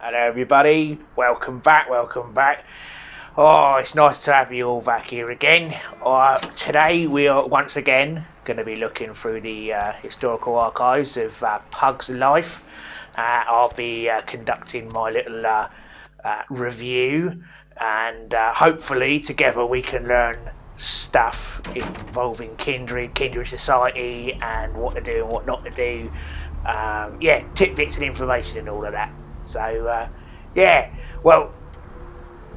Hello everybody, welcome back. Oh, it's nice to have you all back here again. Today we are once again going to be looking through the historical archives of Pugg's life. I'll be conducting my little review, and hopefully together we can learn stuff involving kindred society, and what to do and what not to do. Tidbits and information and all of that. So, well,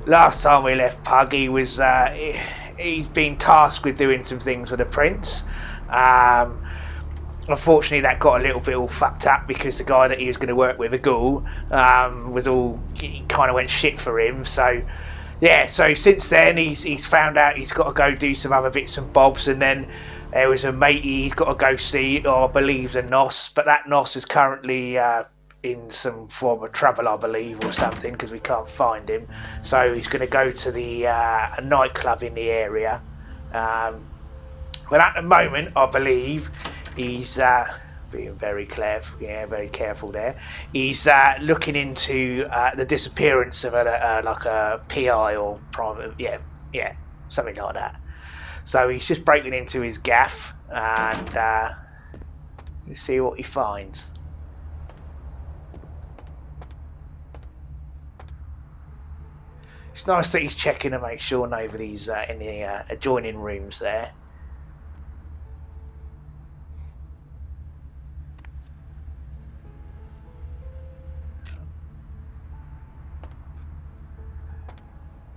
last time we left Pugg, he's been tasked with doing some things for the prince. Unfortunately, that got a little bit all fucked up because the guy that he was going to work with, a ghoul, kind of went shit for him. So since then he's found out he's got to go do some other bits and bobs, and then there was a matey he's got to go see, or I believe a Nos, but that Nos is currently in some form of trouble, I believe, or something, because we can't find him. So he's going to go to the a nightclub in the area. But at the moment, I believe he's being very clever. Yeah, very careful there. He's looking into the disappearance of a PI or private, something like that. So he's just breaking into his gaff, and let's see what he finds. It's nice that he's checking to make sure nobody's in the adjoining rooms there.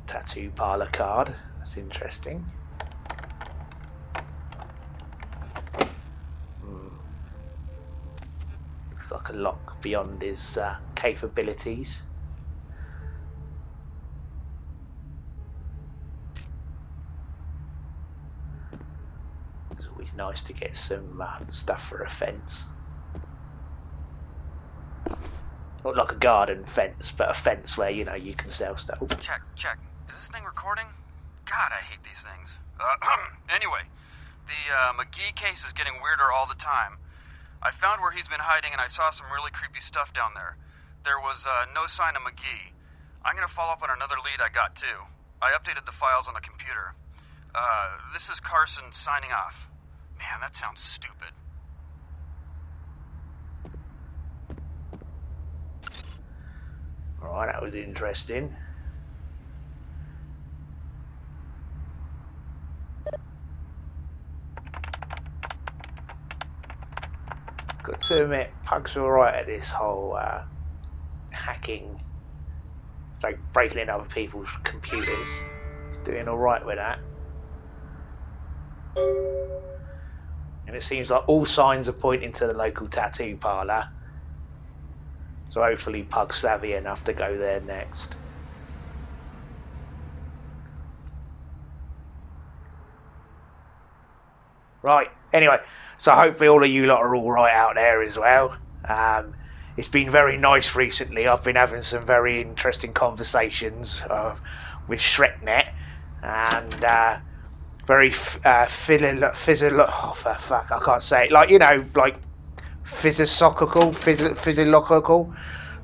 Tattoo parlour card. That's interesting. Looks like a lock beyond his capabilities. It's always nice to get some stuff for a fence. Not like a garden fence, but a fence where, you can sell stuff. Ooh. Check. Is this thing recording? God, I hate these things. Anyway, the McGee case is getting weirder all the time. I found where he's been hiding, and I saw some really creepy stuff down there. There was no sign of McGee. I'm gonna follow up on another lead I got, too. I updated the files on the computer. This is Carson signing off. Man, that sounds stupid. Alright, that was interesting. Got to admit, Pugg's alright at this whole hacking, like breaking in other people's computers. He's doing alright with that. And it seems like all signs are pointing to the local tattoo parlour. So hopefully Pugg's savvy enough to go there next. Right, anyway, so hopefully all of you lot are all right out there as well. It's been very nice recently. I've been having some very interesting conversations with Shreknet, and very I can't say it. Like physiological.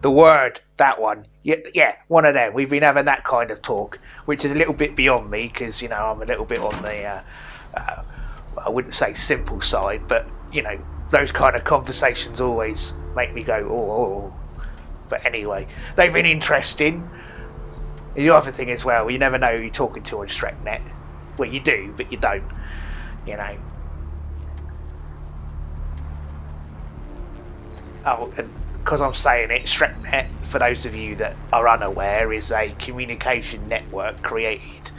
The word, that one. Yeah, one of them. We've been having that kind of talk, which is a little bit beyond me, because I'm a little bit on the I wouldn't say simple side, but those kind of conversations always make me go oh. But anyway, they've been interesting. The other thing as well, you never know who you're talking to on Shreknet. Well, you do, but you don't. Oh, and because I'm saying it, Shreknet, for those of you that are unaware, is a communication network created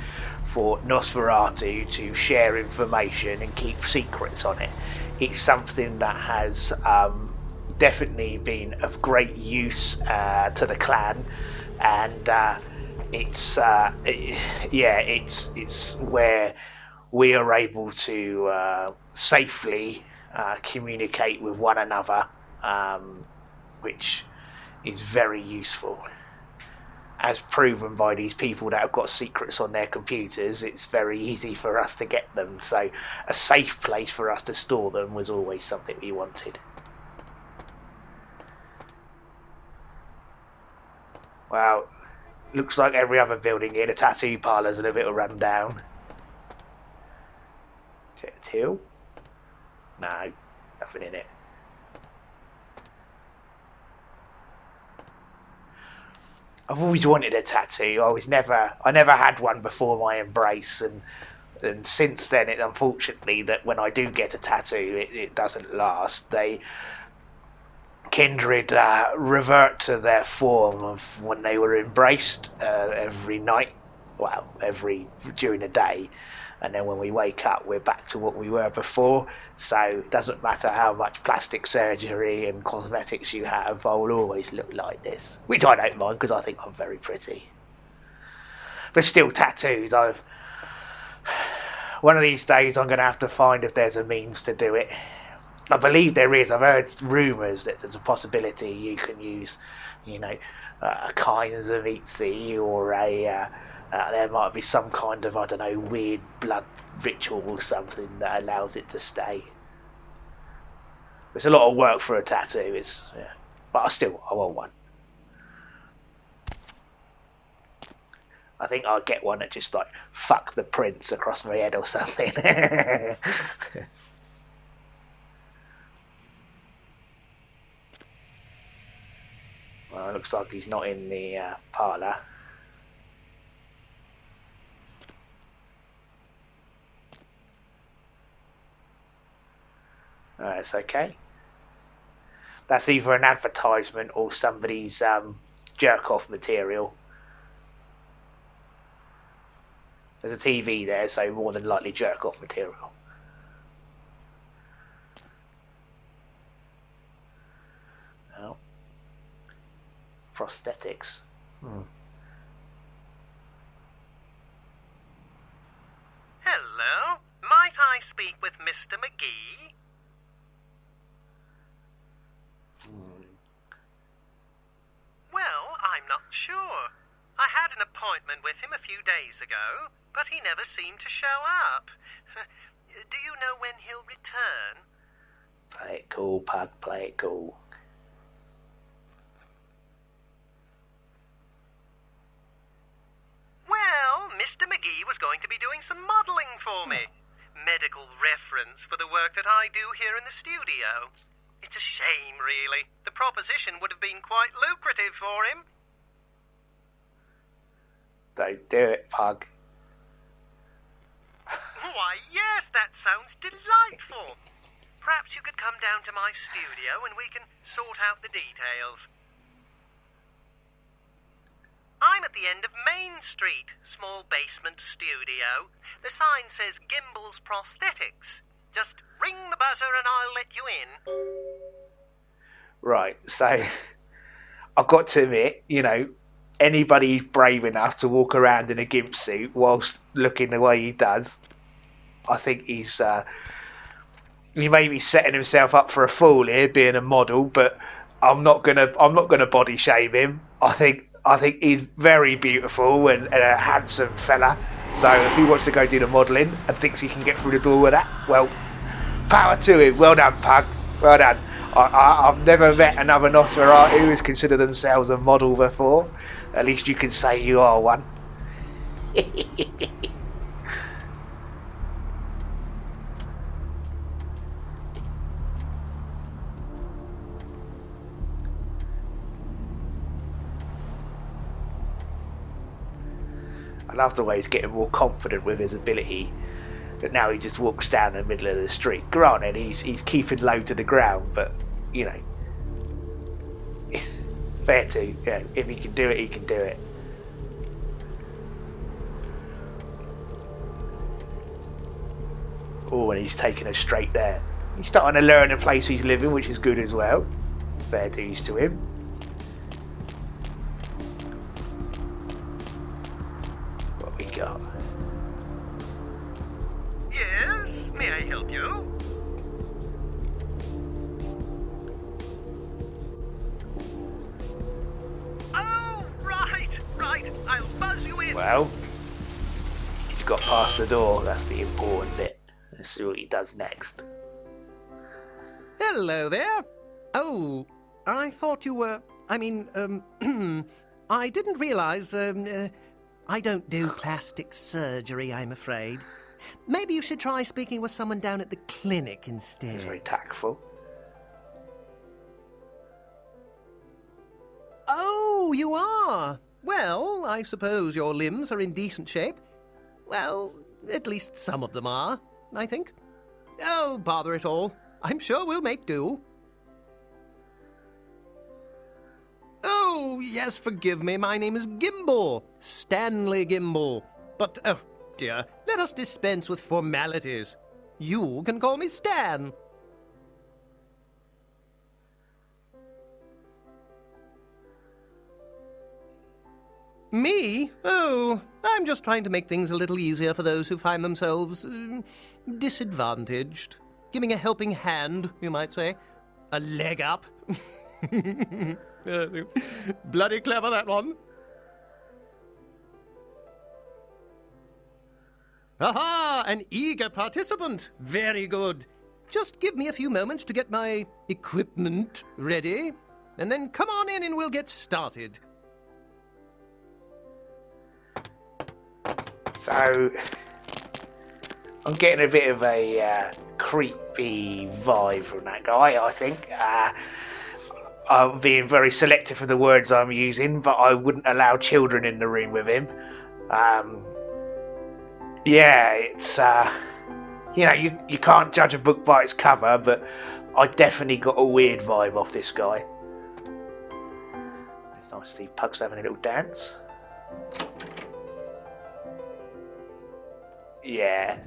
for Nosferatu to share information and keep secrets on it. It's something that has definitely been of great use to the clan, and it's where we are able to safely communicate with one another, which is very useful. As proven by these people that have got secrets on their computers, it's very easy for us to get them. So a safe place for us to store them was always something we wanted. Well, looks like every other building here. The tattoo parlour's a little bit run down. Check the till. No, nothing in it. I've always wanted a tattoo. I never had one before my embrace, and since then, it unfortunately that when I do get a tattoo, it doesn't last. They kindred revert to their form of when they were embraced every night. Well, during the day, and then when we wake up, we're back to what we were before. So it doesn't matter how much plastic surgery and cosmetics you have, I will always look like this. Which I don't mind because I think I'm very pretty. But still, tattoos, one of these days I'm going to have to find if there's a means to do it. I believe there is. I've heard rumours that there's a possibility you can use, a kinds of Itzy or there might be some kind of, I don't know, weird blood ritual or something that allows it to stay. It's a lot of work for a tattoo, but I want one. I think I'll get one that just like fuck the prince across my head or something. Well, it looks like he's not in the parlour. It's okay. That's either an advertisement or somebody's jerk-off material. There's a TV there, so more than likely jerk-off material. Oh. Prosthetics. Hello, might I speak with Mr. McGee? Well, I'm not sure. I had an appointment with him a few days ago, but he never seemed to show up. Do you know when he'll return? Play it cool, Pug, play it cool. Well, Mr. McGee was going to be doing some modelling for me. Medical reference for the work that I do here in the studio. It's a shame, really. The proposition would have been quite lucrative for him. Don't do it, Pug. Why, yes, that sounds delightful. Perhaps you could come down to my studio and we can sort out the details. I'm at the end of Main Street, small basement studio. The sign says Gimbals Prosthetics. Just ring the buzzer and I'll let you in. Right, so I've got to admit, anybody brave enough to walk around in a gimp suit whilst looking the way he does, I think he may be setting himself up for a fall here, being a model, but I'm not gonna body shame him. I think he's very beautiful and a handsome fella. So if he wants to go do the modelling and thinks he can get through the door with that, well, power to him. Well done, Pug. Well done. I've never met another Nosferatu who's considered themselves a model before. At least you can say you are one. I love the way he's getting more confident with his ability. But now he just walks down the middle of the street. Granted, he's keeping low to the ground, but fair to. If he can do it, he can do it. Oh, and he's taking us straight there. He's starting to learn the place he's living, which is good as well. Fair dues to him. What we got? Yes, may I help you? Oh, right, I'll buzz you in. Well, he's got past the door. That's the important bit. Let's see what he does next. Hello there. Oh, I thought you were... I I didn't realise, I don't do plastic surgery, I'm afraid. Maybe you should try speaking with someone down at the clinic instead. It's very tactful. Oh, you are? Well, I suppose your limbs are in decent shape. Well, at least some of them are, I think. Oh, bother it all. I'm sure we'll make do. Oh, yes, forgive me. My name is Gimbal. Stanley Gimbal. But, oh, dear, let us dispense with formalities. You can call me Stan. Me? Oh, I'm just trying to make things a little easier for those who find themselves disadvantaged. Giving a helping hand, you might say. A leg up. Bloody clever, that one. Aha! An eager participant. Very good. Just give me a few moments to get my equipment ready, and then come on in and we'll get started. So, I'm getting a bit of a creepy vibe from that guy, I think. I'm being very selective for the words I'm using, but I wouldn't allow children in the room with him. Yeah, it's, you know, you can't judge a book by its cover, but I definitely got a weird vibe off this guy. It's nice to see Pugg's having a little dance. Yeah.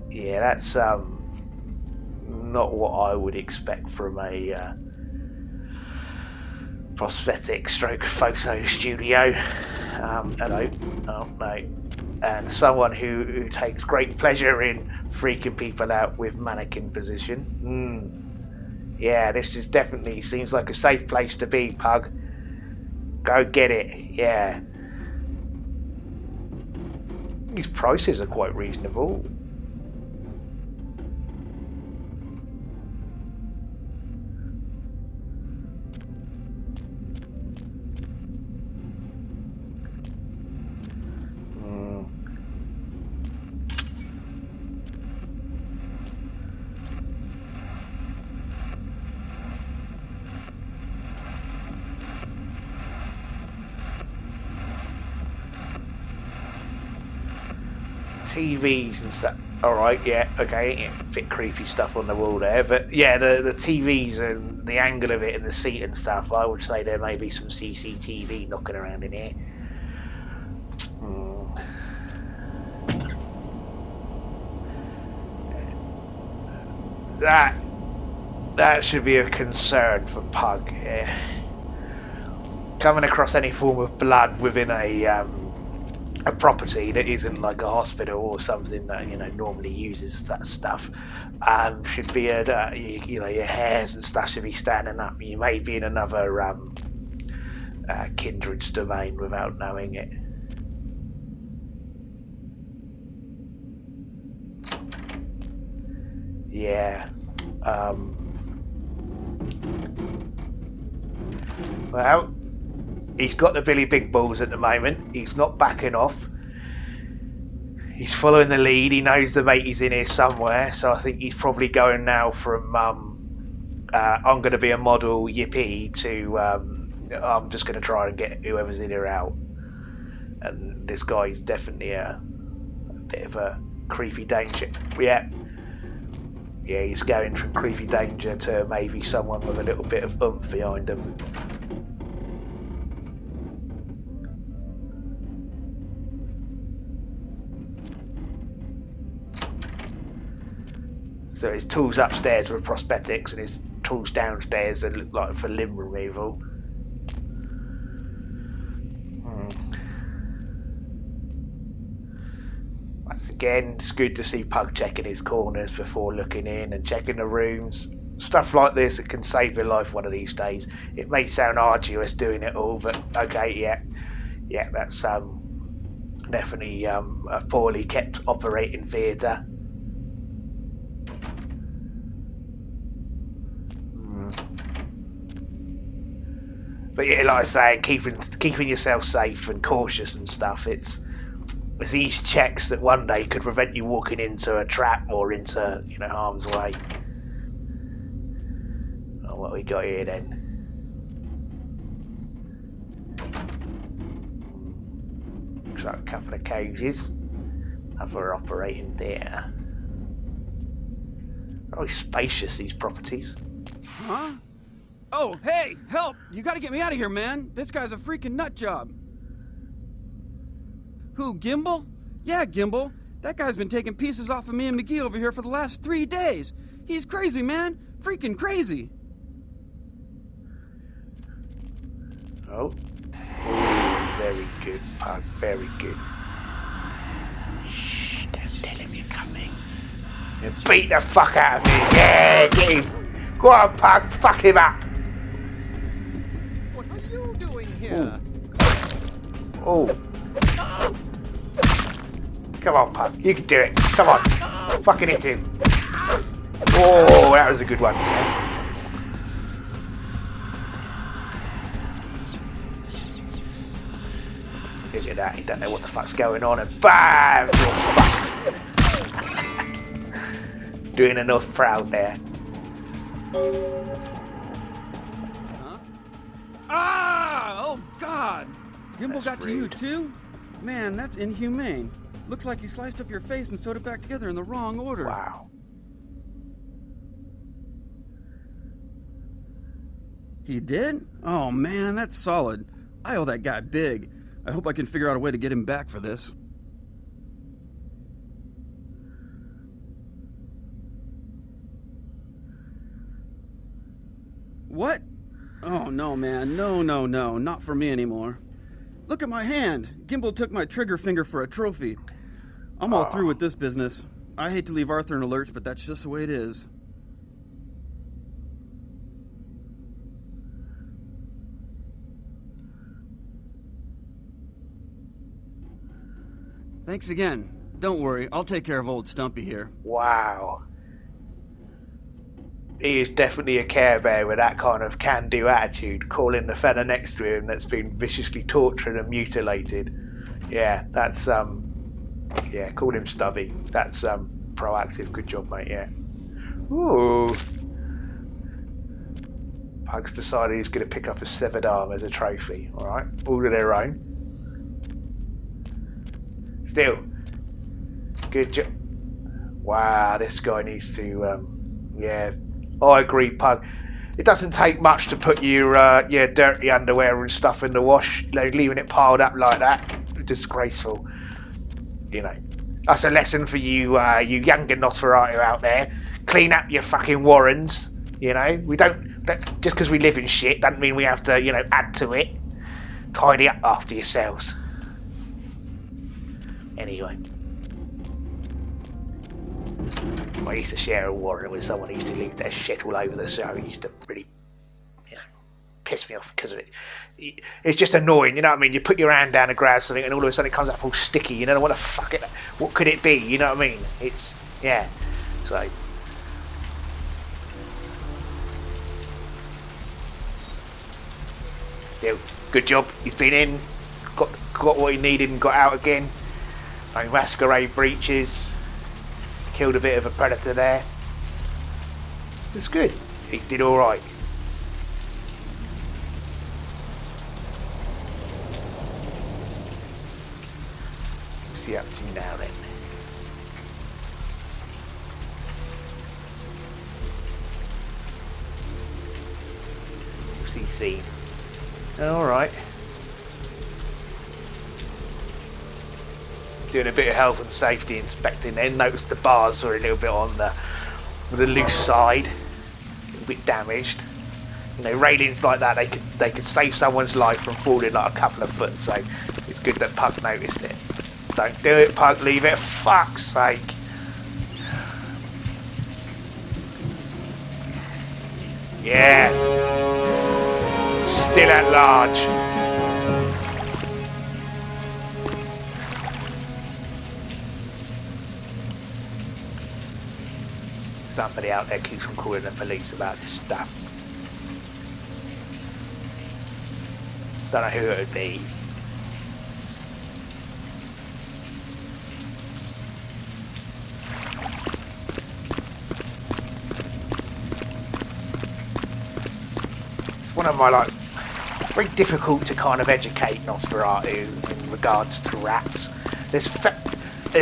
Yeah, that's not what I would expect from a prosthetic stroke photo studio. Hello. Oh no. And someone who takes great pleasure in freaking people out with mannequin position. Yeah, this just definitely seems like a safe place to be, Pugg. Go get it, yeah. These prices are quite reasonable. TVs and stuff. Alright, yeah, okay, yeah, bit creepy stuff on the wall there, but yeah, the TVs and the angle of it and the seat and stuff, I would say there may be some CCTV knocking around in here. That should be a concern for Pugg. Yeah. Coming across any form of blood within a property that isn't like a hospital or something that, you know, normally uses that stuff, should be you know, your hairs and stuff should be standing up. You may be in another kindred's domain without knowing it. Yeah. Well, he's got the Billy Big Balls at the moment. He's not backing off. He's following the lead. He knows the matey's in here somewhere. So I think he's probably going now from I'm going to be a model, yippee, to I'm just going to try and get whoever's in here out. And this guy's definitely a bit of a creepy danger. Yeah, he's going from creepy danger to maybe someone with a little bit of oomph behind him. So his tools upstairs were prosthetics and his tools downstairs that look like for limb removal. Once again, it's good to see Pugg checking his corners before looking in and checking the rooms. Stuff like this, it can save your life one of these days. It may sound arduous doing it all, but okay, yeah, that's definitely a poorly kept operating theatre. But yeah, like I say, keeping yourself safe and cautious and stuff. It's these checks that one day could prevent you walking into a trap or into harm's way. Oh, what we got here then? Looks like a couple of cages. Other operating there. Very spacious, these properties. Huh? Oh, hey, help! You gotta get me out of here, man. This guy's a freaking nut job. Who, Gimbal? Yeah, Gimbal. That guy's been taking pieces off of me and McGee over here for the last 3 days. He's crazy, man. Freaking crazy. Oh. Very good, Pug. Very good. Shh, don't tell him you're coming. You beat the fuck out of me. Yeah, get him. Go on, Pug. Fuck him up. What are you doing here? Oh. Come on, Pug. You can do it. Come on. Fucking hit him. Oh, that was a good one. Look at that. He don't know what the fuck's going on, and BAM! Doing enough proud there. Huh? Ah! Oh, God! Gimbal That's got to you, rude. too? Man, that's inhumane. Looks like he sliced up your face and sewed it back together in the wrong order. Wow. He did? Oh, man, that's solid. I owe that guy big. I hope I can figure out a way to get him back for this. What? Oh, no, man. No, not for me anymore. Look at my hand. Gimbal took my trigger finger for a trophy. I'm all through with this business. I hate to leave Arthur in a lurch, but that's just the way it is. Thanks again. Don't worry, I'll take care of old Stumpy here. Wow. He is definitely a Care Bear with that kind of can-do attitude, calling the fella next to him that's been viciously tortured and mutilated. Yeah, that's, yeah, call him Stubby. That's, proactive. Good job, mate, yeah. Ooh. Pug's decided he's going to pick up a severed arm as a trophy, alright? All of their own. Still. Good job. Wow, this guy needs to, yeah. I agree, Pug. It doesn't take much to put your dirty underwear and stuff in the wash. Leaving it piled up like that, disgraceful. You know, that's a lesson for you, you younger Nosferatu out there. Clean up your fucking warrens. You know, we don't just because we live in shit doesn't mean we have to, add to it. Tidy up after yourselves. Anyway. I used to share a warren with someone who used to leave their shit all over the show. It used to really, piss me off because of it. It's just annoying, you know what I mean? You put your hand down to grab something and all of a sudden it comes up all sticky. You don't know what the fuck it. What could it be? You know what I mean? It's So. Still, good job. He's been in, got what he needed and got out again. No masquerade breaches. Killed a bit of a predator there. It's good. He did alright. What's he up to now then? What's he seen? Alright. Doing a bit of health and safety inspecting then, noticed the bars were a little bit on the loose side, a little bit damaged. Railings like that, they could save someone's life from falling like a couple of foot, so it's good that Pug noticed it. Don't do it, Pug, leave it, fuck's sake. Yeah. Still at large. Somebody out there keeps on calling the police about this stuff. Don't know who it would be. It's one of my, like, very difficult to kind of educate Nosferatu in regards to rats. There's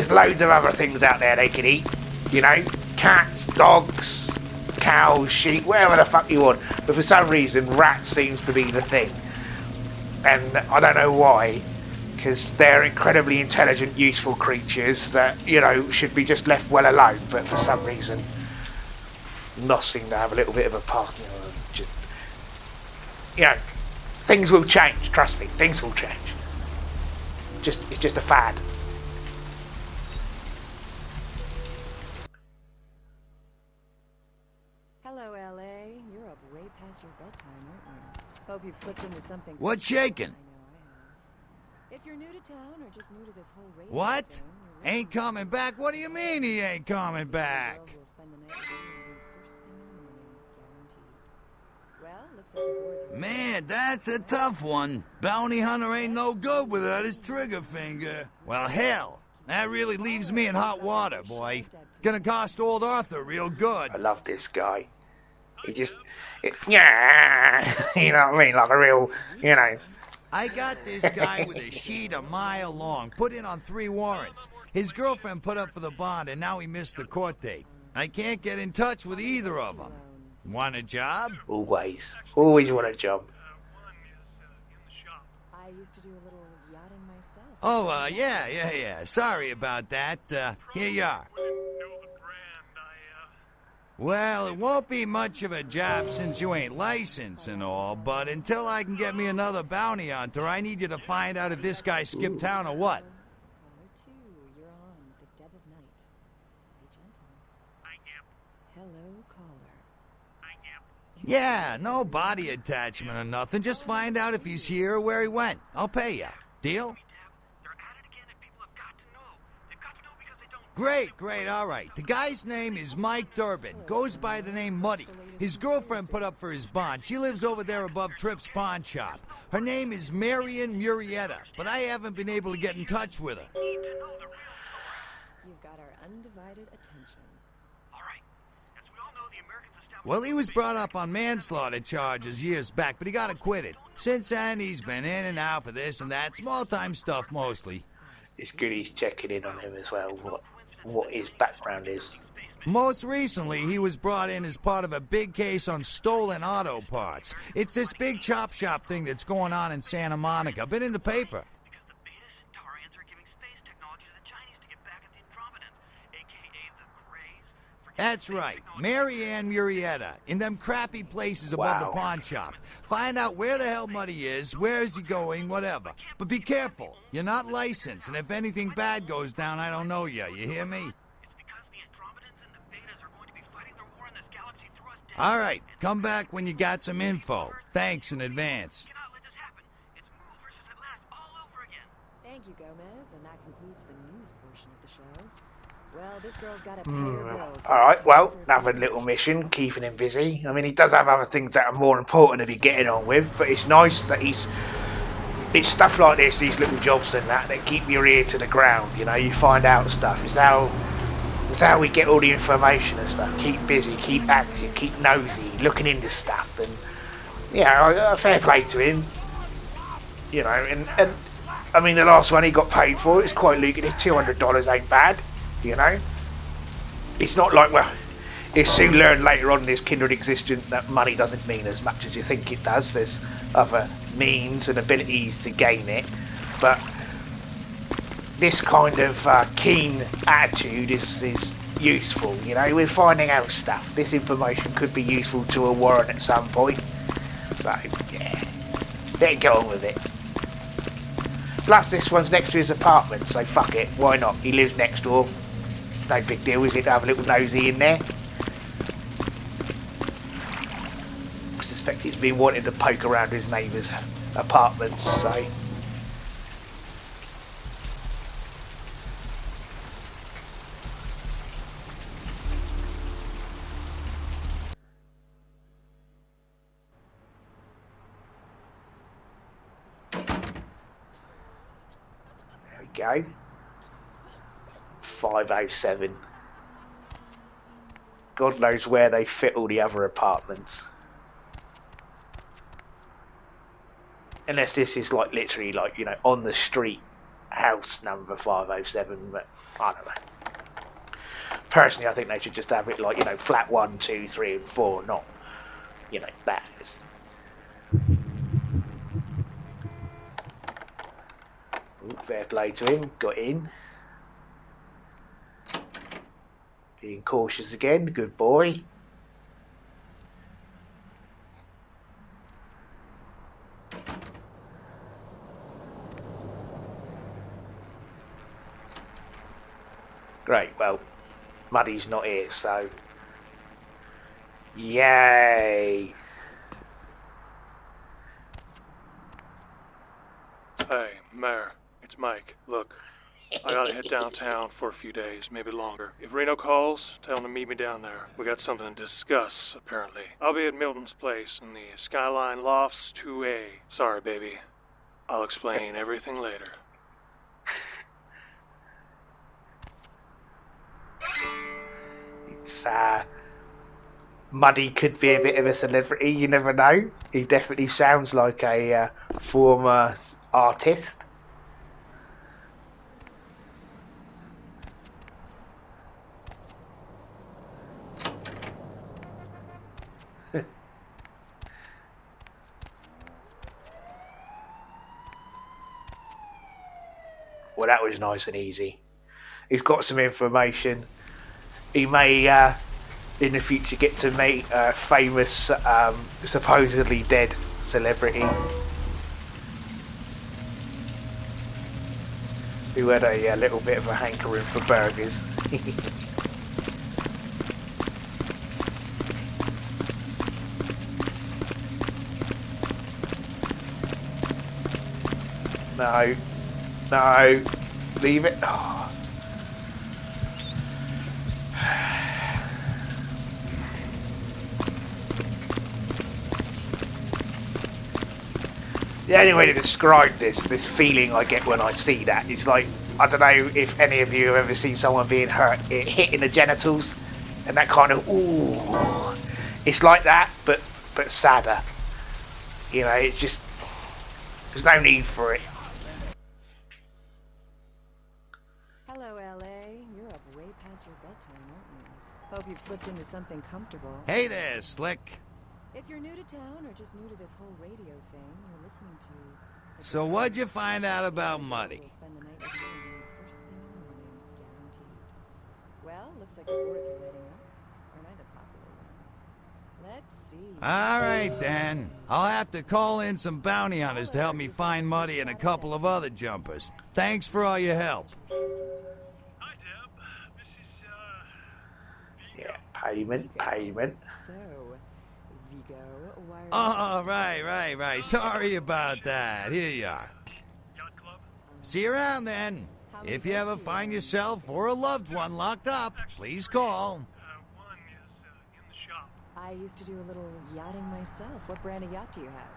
loads of other things out there they can eat, you know, cats, dogs, cows, sheep, whatever the fuck you want. But for some reason, rats seems to be the thing, and I don't know why, because they're incredibly intelligent, useful creatures that, you know, should be just left well alone. But for some reason, Nos seem to have a little bit of a part, you know, just, you know. Things will change, trust me, things will change. It's just a fad. Hello, LA. You're up way past your bedtime, aren't you? Hope you've slipped into something. What's shaking? I know I have. If you're new to town or just new to this whole radio What? thing, you're Ain't coming back? What do you mean he ain't coming back? You'll spend the night with you first thing in the morning, guaranteed. Well, looks like the boards are Man, that's a tough one. Bounty hunter ain't no good without his trigger finger. Well, hell, that really leaves me in hot water, boy. Gonna cost old Arthur real good. I love this guy. Yeah, you know what I mean? Like a real, you know. I got this guy with a sheet a mile long, put in on 3 warrants. His girlfriend put up for the bond, and now he missed the court date. I can't get in touch with either of them. Want a job? Always want a job. I used to do a little yachting myself. Oh, yeah. Sorry about that. Here you are. Well, it won't be much of a job since you ain't licensed and all, but until I can get me another bounty hunter, I need you to find out if this guy skipped town or what. Caller 2, you're on the dead of night. Be gentle. Hello, caller. Yeah, no body attachment or nothing. Just find out if he's here or where he went. I'll pay you. Deal? Great, all right. The guy's name is Mike Durbin. Goes by the name Muddy. His girlfriend put up for his bond. She lives over there above Tripp's pawn shop. Her name is Marion Murrieta, but I haven't been able to get in touch with her. You've got our undivided attention. Well, he was brought up on manslaughter charges years back, but he got acquitted. Since then, he's been in and out for this and that. Small-time stuff, mostly. It's good he's checking in on him as well, what his background is. Most recently, he was brought in as part of a big case on stolen auto parts. It's this big chop shop thing that's going on in Santa Monica. Been in the paper. That's right, Marianne Murrieta, in them crappy places above the pawn shop. Find out where the hell Muddy is, where is he going, whatever. But be careful, you're not licensed, and if anything bad goes down, I don't know you hear me? All right, come back when you got some info. Thanks in advance. Thank you, Gomez, and that concludes the news portion of the show. Well, this girl's got to pay her bills. Alright, well, another little mission, keeping him busy. I mean, he does have other things that are more important to be getting on with, but it's nice that it's stuff like this, these little jobs and that keep your ear to the ground, you know, you find out stuff. It's how we get all the information and stuff. Keep busy, keep active, keep nosy, looking into stuff, and, yeah, fair play to him. You know, and I mean, the last one he got paid for, it's quite lucrative, $200 ain't bad. You know, it's not like, well, it's soon learned later on in this kindred existence that money doesn't mean as much as you think it does. There's other means and abilities to gain it, but this kind of keen attitude is useful. You know, we're finding out stuff. This information could be useful to a warrant at some point. So yeah, let's get on with it. Plus, this one's next to his apartment, so fuck it. Why not? He lives next door. No big deal, is it, to have a little nosy in there? I suspect he's been wanting to poke around his neighbours' apartments, so... go. 507. God knows where they fit all the other apartments. Unless this is like literally like, you know, on the street house number 507, but I don't know. Personally, I think they should just have it like, you know, flat 1, 2, 3 and 4, not, you know, that is. Ooh, fair play to him, got in. Being cautious again, good boy. Great, well, Muddy's not here, so yay. Hey, Mayor, it's Mike. Look, I gotta head downtown for a few days, maybe longer. If Reno calls, tell him to meet me down there. We got something to discuss, apparently. I'll be at Milton's place in the Skyline Lofts 2A. Sorry, baby. I'll explain everything later. It's, Muddy could be a bit of a celebrity, you never know. He definitely sounds like a former artist. Well, that was nice and easy. He's got some information. He may, in the future, get to meet a famous, supposedly dead celebrity who had a little bit of a hankering for burgers. No. No. Leave it. Oh. The only way to describe this feeling I get when I see that is like, I don't know if any of you have ever seen someone being hit in the genitals, and that kind of, ooh, it's like that, but sadder. You know, it's just, there's no need for it. Hello, LA. You're up way past your bedtime, aren't you? Hope you've slipped into something comfortable. Hey there, Slick. If you're new to town or just new to this whole radio thing, you're listening to... So what'd you find out about Muddy? We'll spend the night with you first thing in the morning, guaranteed. Well, looks like the boards are lighting up. Aren't I the popular one? Let's see. All right, then. I'll have to call in some bounty hunters to help me find Muddy and a couple of other jumpers. Thanks for all your help. Hi, Deb. This is, Yeah, payment. So, Vigo, why Oh, are right. Sorry about that. Here you are. Yacht Club? See you around then. If you ever find yourself or a loved one locked up, please call. One is, in the shop. I used to do a little yachting myself. What brand of yacht do you have?